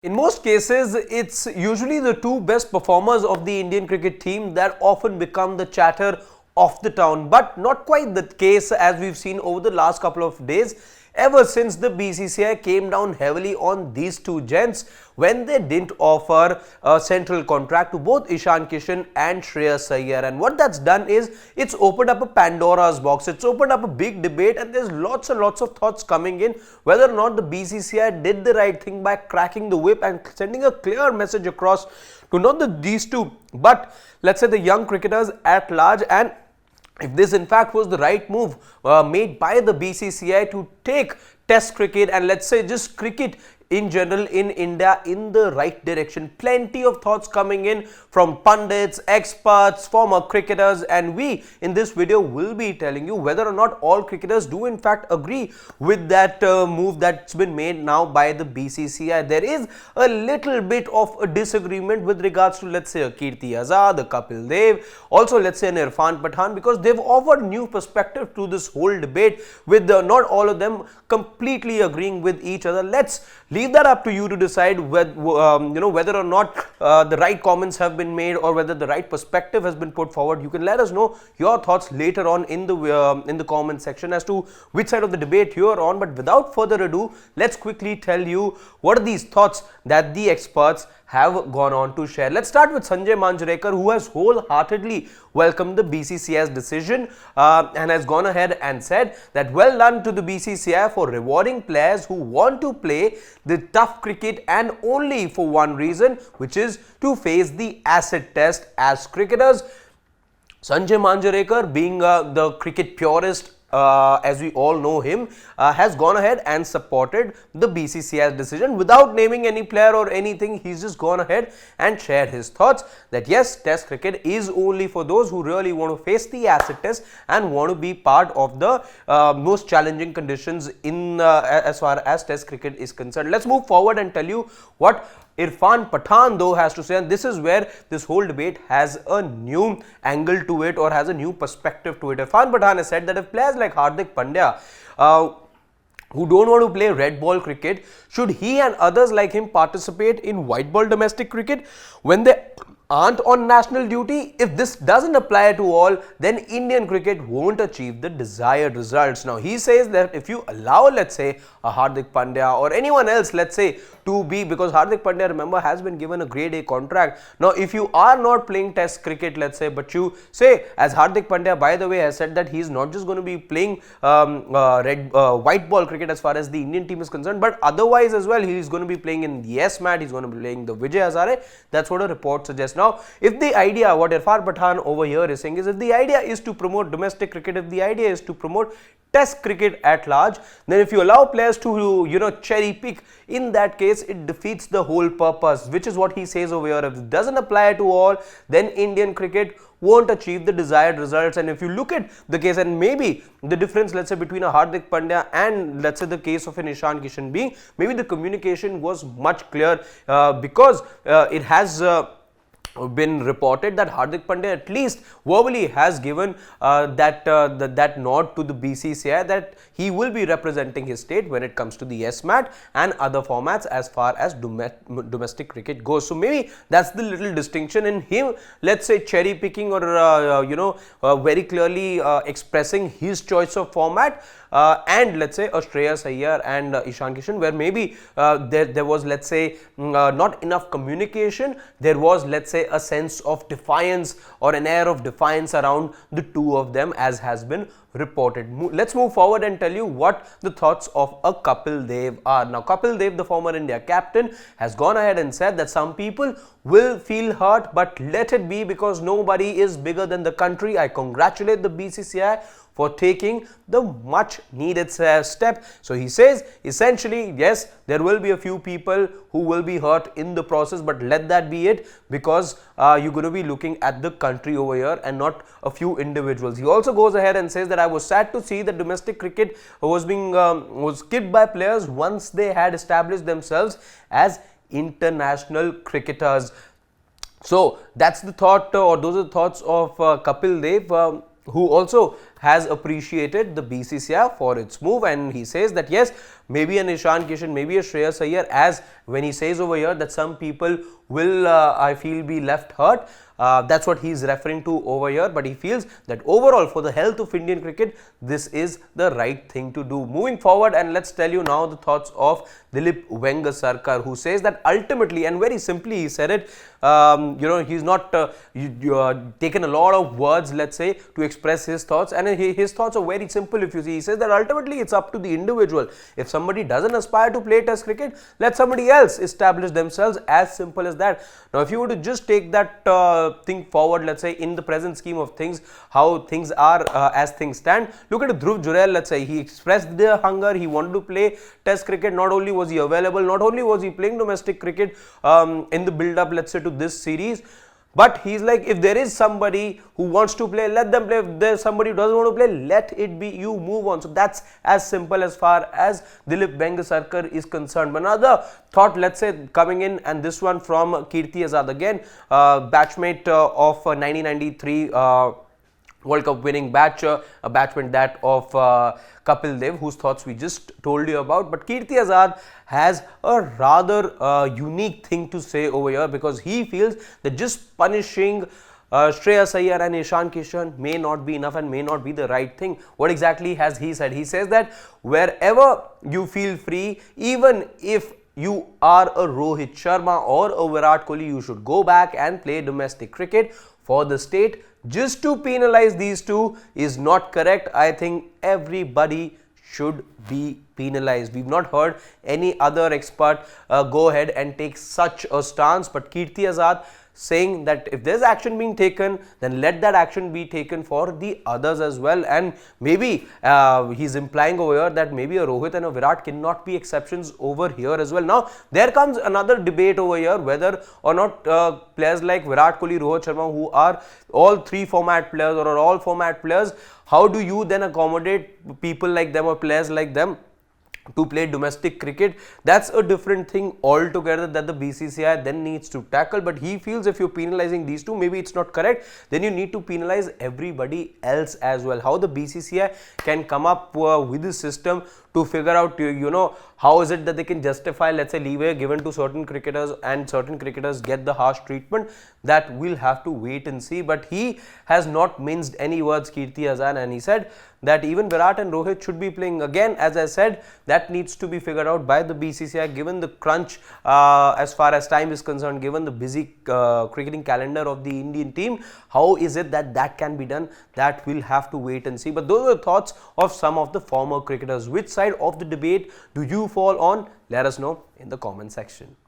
In most cases, it's usually the two best performers of the Indian cricket team that often become the chatter of the town, but not quite the case as we've seen over the last couple of days. Ever since the BCCI came down heavily on these two gents when they didn't offer a central contract to both Ishan Kishan and Shreyas Iyer, and what that's done is it's opened up a Pandora's box. It's opened up a big debate, and there's lots and lots of thoughts coming in whether or not the BCCI did the right thing by cracking the whip and sending a clear message across to not these two, but let's say the young cricketers at large, and if this in fact was the right move made by the BCCI to take test cricket and let's say just cricket in general in India in the right direction. Plenty of thoughts coming in from pundits, experts, former cricketers, and we in this video will be telling you whether or not all cricketers do in fact agree with that move that's been made now by the BCCI. There is a little bit of a disagreement with regards to let's say a Kirti Azad, a Kapil Dev, also let's say an Irfan Pathan, because they've offered new perspective to this whole debate with not all of them completely agreeing with each other. Let's leave that up to you to decide whether, whether or not the right comments have been made or whether the right perspective has been put forward. You can let us know your thoughts later on in the comment section as to which side of the debate you are on. But without further ado, let's quickly tell you what are these thoughts that the experts have gone on to share. Let's start with Sanjay Manjrekar, who has wholeheartedly welcomed the BCCI's decision and has gone ahead and said that well done to the BCCI for rewarding players who want to play the tough cricket and only for one reason, which is to face the acid test as cricketers. Sanjay Manjrekar, being the cricket purist as we all know him, has gone ahead and supported the BCCI's decision without naming any player or anything. He's just gone ahead and shared his thoughts that yes, test cricket is only for those who really want to face the acid test and want to be part of the most challenging conditions in as far as test cricket is concerned. Let's move forward and tell you what Irfan Pathan though has to say, and this is where this whole debate has a new angle to it or has a new perspective to it. Irfan Pathan has said that if players like Hardik Pandya who don't want to play red ball cricket, should he and others like him participate in white ball domestic cricket when they aren't on national duty? If this doesn't apply to all, then Indian cricket won't achieve the desired results. Now, he says that if you allow, let's say, a Hardik Pandya or anyone else, let's say, to be, because Hardik Pandya, remember, has been given a grade A contract. Now, if you are not playing test cricket, let's say, but you say, as Hardik Pandya, by the way, has said that he is not just going to be playing white ball cricket as far as the Indian team is concerned, but otherwise as well, he is going to be playing in the S-Mat, he's going to be playing the Vijay Hazare. That's what a report suggests. Now, if the idea, what Irfan Pathan over here is saying is, if the idea is to promote domestic cricket, if the idea is to promote test cricket at large, then if you allow players to, cherry pick, in that case, it defeats the whole purpose, which is what he says over here. If it doesn't apply to all, then Indian cricket won't achieve the desired results. And if you look at the case, and maybe the difference, let's say, between a Hardik Pandya and let's say the case of an Ishan Kishan being, maybe the communication was much clear because it has been reported that Hardik Pandya at least verbally has given that nod to the BCCI that he will be representing his state when it comes to the S-Mat and other formats as far as domestic cricket goes. So maybe that's the little distinction in him, let's say, cherry picking or very clearly expressing his choice of format. And let's say a Shreyas Iyer and Ishan Kishan, where maybe there was, let's say, not enough communication. There was, let's say, a sense of defiance or an air of defiance around the two of them, as has been reported. Let's move forward and tell you what the thoughts of a Kapil Dev are. Now, Kapil Dev, the former India captain, has gone ahead and said that some people will feel hurt, but let it be, because nobody is bigger than the country. I congratulate the BCCI for taking the much needed step. So he says essentially, yes, there will be a few people who will be hurt in the process, but let that be it, because you're going to be looking at the country over here and not a few individuals. He also goes ahead and says that I was sad to see that domestic cricket was skipped by players once they had established themselves as international cricketers. So that's the thought, or those are the thoughts of Kapil Dev, who also has appreciated the BCCI for its move, and he says that yes, maybe an Ishan Kishan, maybe a Shreyas Iyer, as when he says over here that some people will, I feel, be left hurt. That's what he's referring to over here, but he feels that overall for the health of Indian cricket, this is the right thing to do. Moving forward, and let's tell you now the thoughts of Dilip Wengsarkar, who says that ultimately, and very simply he said it, he's not taken a lot of words, let's say, to express his thoughts, and his thoughts are very simple. If you see, he says that ultimately it's up to the individual. If somebody doesn't aspire to play Test cricket, let somebody else establish themselves, as simple as that. Now, if you were to just take that thing forward, let's say, in the present scheme of things, how things are as things stand, look at Dhruv Jurel, let's say, he expressed the hunger, he wanted to play Test cricket. Not only was he available, not only was he playing domestic cricket in the build up, let's say, to this series, but he's like, if there is somebody who wants to play, let them play. If there's somebody who doesn't want to play, let it be, you move on. So that's as simple as far as Dilip Wengsarkar is concerned. But another thought, let's say, coming in, and this one from Kirti Azad, again, batchmate of 1993 World Cup winning batch, a batchman that of Kapil Dev, whose thoughts we just told you about. But Kirti Azad has a rather unique thing to say over here, because he feels that just punishing Shreyas Iyer and Ishan Kishan may not be enough and may not be the right thing. What exactly has he said? He says that wherever you feel free, even if you are a Rohit Sharma or a Virat Kohli, you should go back and play domestic cricket for the state. Just to penalize these two is not correct. I think everybody should be penalized. We've not heard any other expert go ahead and take such a stance, but Kirti Azad saying that if there's action being taken, then let that action be taken for the others as well. And maybe he's implying over here that maybe a Rohit and a Virat cannot be exceptions over here as well. Now, there comes another debate over here, whether or not players like Virat Kohli, Rohit Sharma, who are all three format players or are all format players, how do you then accommodate people like them or players like them to play domestic cricket? That's a different thing altogether that the BCCI then needs to tackle. But he feels if you're penalizing these two, maybe it's not correct, then you need to penalize everybody else as well. How the BCCI can come up with a system to figure out, how is it that they can justify, let's say, leeway given to certain cricketers and certain cricketers get the harsh treatment, that we'll have to wait and see. But he has not minced any words, Kirti Azad, and he said that even Virat and Rohit should be playing. Again, as I said, that needs to be figured out by the BCCI, given the crunch as far as time is concerned, given the busy cricketing calendar of the Indian team. How is it that that can be done? That we'll have to wait and see. But those are the thoughts of some of the former cricketers. Which side of the debate do you fall on? Let us know in the comment section.